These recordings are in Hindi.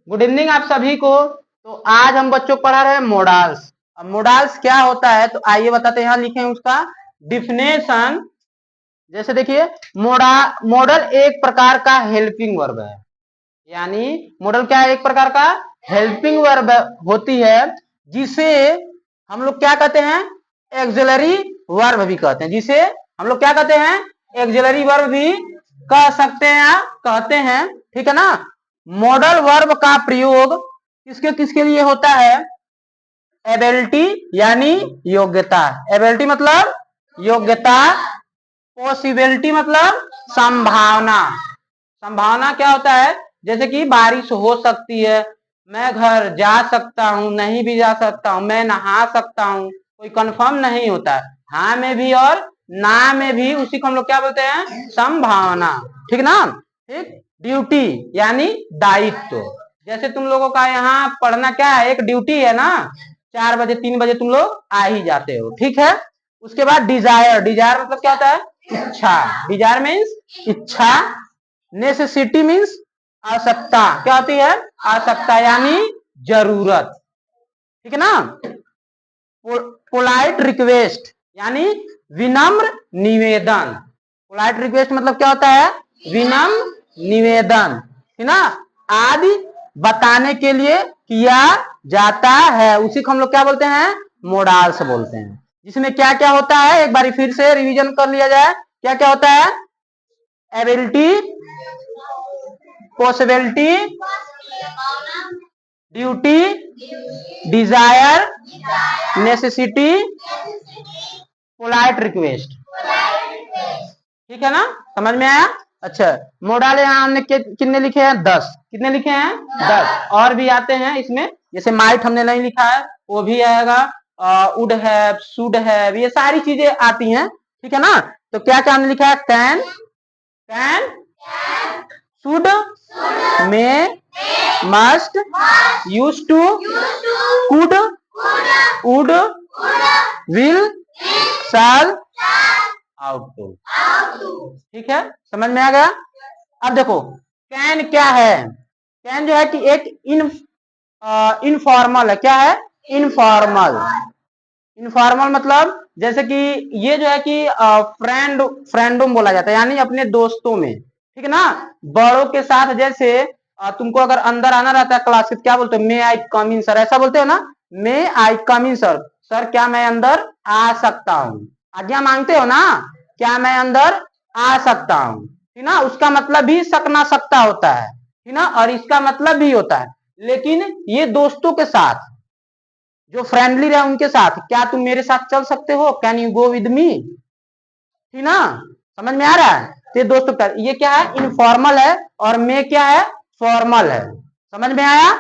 गुड इवनिंग आप सभी को। तो आज हम बच्चों को पढ़ा रहे हैं मोडाल्स। अब मोडाल्स क्या होता है तो आइए बताते हैं। यहाँ लिखे हैं उसका डिफिनेशन। जैसे देखिए, मॉडल एक प्रकार का हेल्पिंग वर्ब है। यानी मॉडल क्या है? एक प्रकार का हेल्पिंग वर्ब होती है, जिसे हम लोग क्या कहते हैं? एक्सिलरी वर्ब भी कहते हैं। जिसे हम लोग क्या कहते हैं? एक्सिलरी वर्ब भी कह सकते हैं या कहते हैं। ठीक है ना। मॉडल वर्ब का प्रयोग किसके किसके लिए होता है? एबिलिटी यानी योग्यता। एबिलिटी मतलब योग्यता। पॉसिबिलिटी मतलब संभावना। संभावना क्या होता है? जैसे कि बारिश हो सकती है, मैं घर जा सकता हूँ, नहीं भी जा सकता हूँ, मैं नहा सकता हूँ। कोई कंफर्म नहीं होता है। हाँ में भी और ना में भी उसी को हम लोग क्या बोलते हैं? संभावना। ठीक ना। ठीक। ड्यूटी यानी दायित्व। जैसे तुम लोगों का यहाँ पढ़ना क्या है? एक ड्यूटी है ना। 4 बजे 3 बजे तुम लोग आ ही जाते हो। ठीक है। उसके बाद डिजायर। डिजायर मतलब क्या होता है? इच्छा। डिजायर मीन्स इच्छा। नेसेसिटी मीन्स आवश्यकता। क्या होती है? आवश्यकता यानी जरूरत। ठीक है ना। पोलाइट रिक्वेस्ट यानी विनम्र निवेदन। पोलाइट रिक्वेस्ट मतलब क्या होता है? विनम्र निवेदन। है ना। आदि बताने के लिए किया जाता है, उसी को हम लोग क्या बोलते हैं? मोडाल्स बोलते हैं। जिसमें क्या क्या होता है एक बार फिर से रिवीजन कर लिया जाए। क्या क्या होता है? Ability, possibility, duty, desire, necessity, polite request. ठीक है ना। समझ में आया? अच्छा। मोडाल यहाँ हमने कितने लिखे हैं? 10। कितने लिखे हैं? 10। और भी आते हैं इसमें। जैसे माइट हमने नहीं लिखा है, वो भी आएगा। वुड हैव, शुड हैव, ये सारी चीजें आती हैं। ठीक है ना। तो क्या क्या हमने लिखा है? Can, can, should, may, must, use to, could, would, will, shall, ought to. ठीक है। समझ में आ गया? अब देखो, कैन क्या है? कैन जो है कि एक इनफॉर्मल है। क्या है? इनफॉर्मल। इनफॉर्मल मतलब जैसे कि ये जो है कि फ्रेंडोम बोला जाता है, यानी अपने दोस्तों में। ठीक है ना। बड़ों के साथ जैसे तुमको अगर अंदर आना रहता है क्लास के, क्या बोलते हो? मे आई कम इन सर, ऐसा बोलते हो ना। मे आई कम इन सर। सर क्या मैं अंदर आ सकता हूँ? आज्ञा मांगते हो ना। क्या मैं अंदर आ सकता हूँ? ठीक ना। उसका मतलब भी सकना सकता होता है। ठीक ना। और इसका मतलब भी होता है। लेकिन ये दोस्तों के साथ जो फ्रेंडली रहे उनके साथ, क्या तुम मेरे साथ चल सकते हो? Can you go with me? ठीक ना। समझ में आ रहा है? तो ये दोस्तों का ये क्या है? इनफॉर्मल है। और मे क्या है? फॉर्मल है। समझ में आया?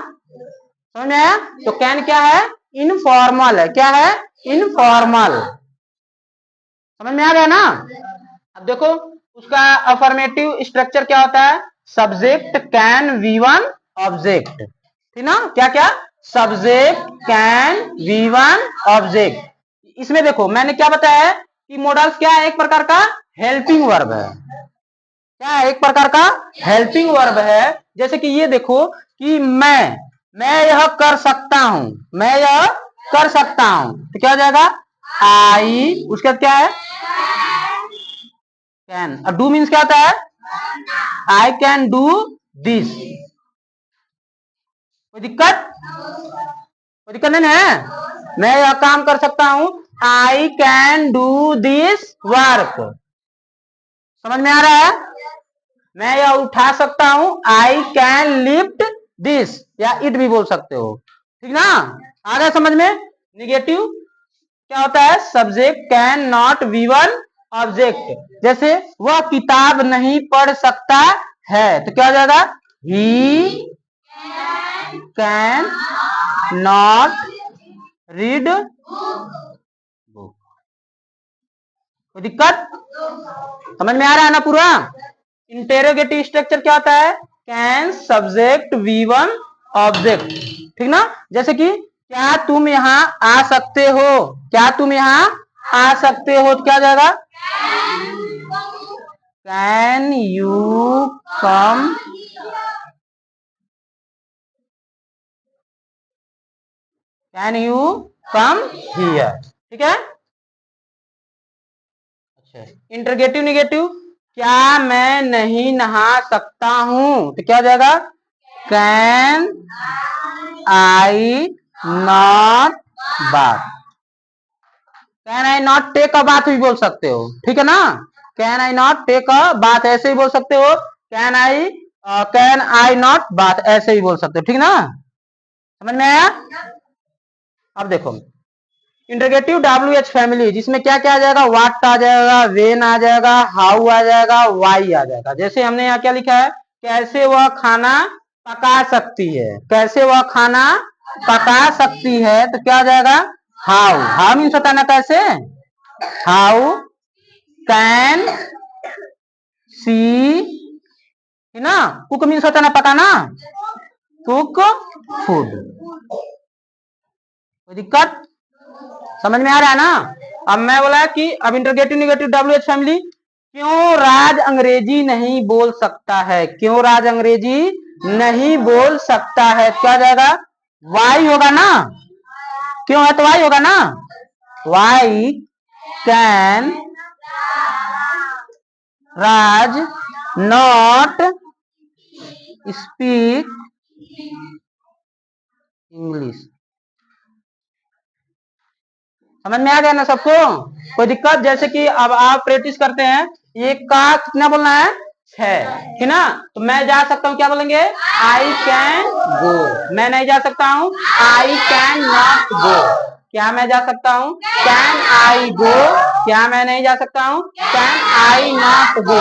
समझ में आया? तो कैन क्या है? इनफॉर्मल है। क्या है? इनफॉर्मल। समझ में आ गया ना। अब देखो, उसका अफर्मेटिव स्ट्रक्चर क्या होता है? Subject can V one object. ठीक ना। क्या क्या? Subject can V one object. इसमें देखो मैंने क्या बताया है कि मॉडल्स क्या है? एक प्रकार का हेल्पिंग वर्ब है। क्या है? एक प्रकार का हेल्पिंग वर्ब है। जैसे कि ये देखो कि मैं यह कर सकता हूं। मैं यह कर सकता हूं तो क्या हो जाएगा? आई। उसके बाद क्या है? कैन। और डू मीन्स क्या होता है? I can do this. कोई दिक्कत? कोई दिक्कत नहीं है? मैं यह काम कर सकता हूं। I can do this work. समझ में आ रहा है? मैं यह उठा सकता हूं। आई कैन लिफ्ट दिस, या इट भी बोल सकते हो। ठीक ना। आ गया समझ में? निगेटिव क्या होता है? Subject can not V one object. जैसे वह किताब नहीं पढ़ सकता है तो क्या हो जाएगा? He can not read book. कोई दिक्कत? समझ में आ रहा है ना पूरा? इंटेरोगेटिव स्ट्रक्चर क्या होता है? Can subject V one object. ठीक ना। जैसे कि क्या तुम यहाँ आ सकते हो? क्या तुम यहाँ आ सकते हो तो क्या हो जाएगा? Can you come can you come here, ठीक है। अच्छा, इंटरगेटिव निगेटिव, क्या मैं नहीं नहा सकता हूं, तो क्या हो जाएगा, can I not bath. Can I not take a bath भी बोल सकते हो, ठीक है ना। Can I not take a bath ऐसे ही बोल सकते हो, कैन आई नॉट बाथ ऐसे ही बोल सकते हो, ठीक ना, समझ में आया। अब देखो इंटरगेटिव WH फैमिली, जिसमें क्या क्या आ जाएगा, व्हाट आ जाएगा, वेन आ जाएगा, हाउ आ जाएगा, वाई आ जाएगा। जैसे हमने यहाँ क्या लिखा है, कैसे वह खाना पका सकती है, कैसे वह खाना पका सकती है, तो क्या आ जाएगा, हाउ। हाउ मीन्स होता है ना कैसे, हाउ कैन सी, है ना। कुक मीन्स होता है ना पकाना, कुक फूड। कोई दिक्कत, समझ में आ रहा है ना। अब मैं बोला कि अब इंटरगेटिव निगेटिव WH फैमिली, क्यों राज अंग्रेजी नहीं बोल सकता है, क्यों राज अंग्रेजी नहीं बोल सकता है, क्या जाएगा, वाई होगा ना, क्यों है तो वाई होगा ना, why can Raj not speak English. समझ में आ गया ना सबको, कोई दिक्कत। जैसे कि अब आप प्रैक्टिस करते हैं, एक का कितना बोलना है, 6, ठीक ना। तो मैं जा सकता हूँ, क्या बोलेंगे, आई कैन गो। मैं नहीं जा सकता हूँ, आई कैन नॉट गो। क्या मैं जा सकता हूँ, कैन आई गो। क्या मैं नहीं जा सकता हूँ, कैन आई नॉट गो।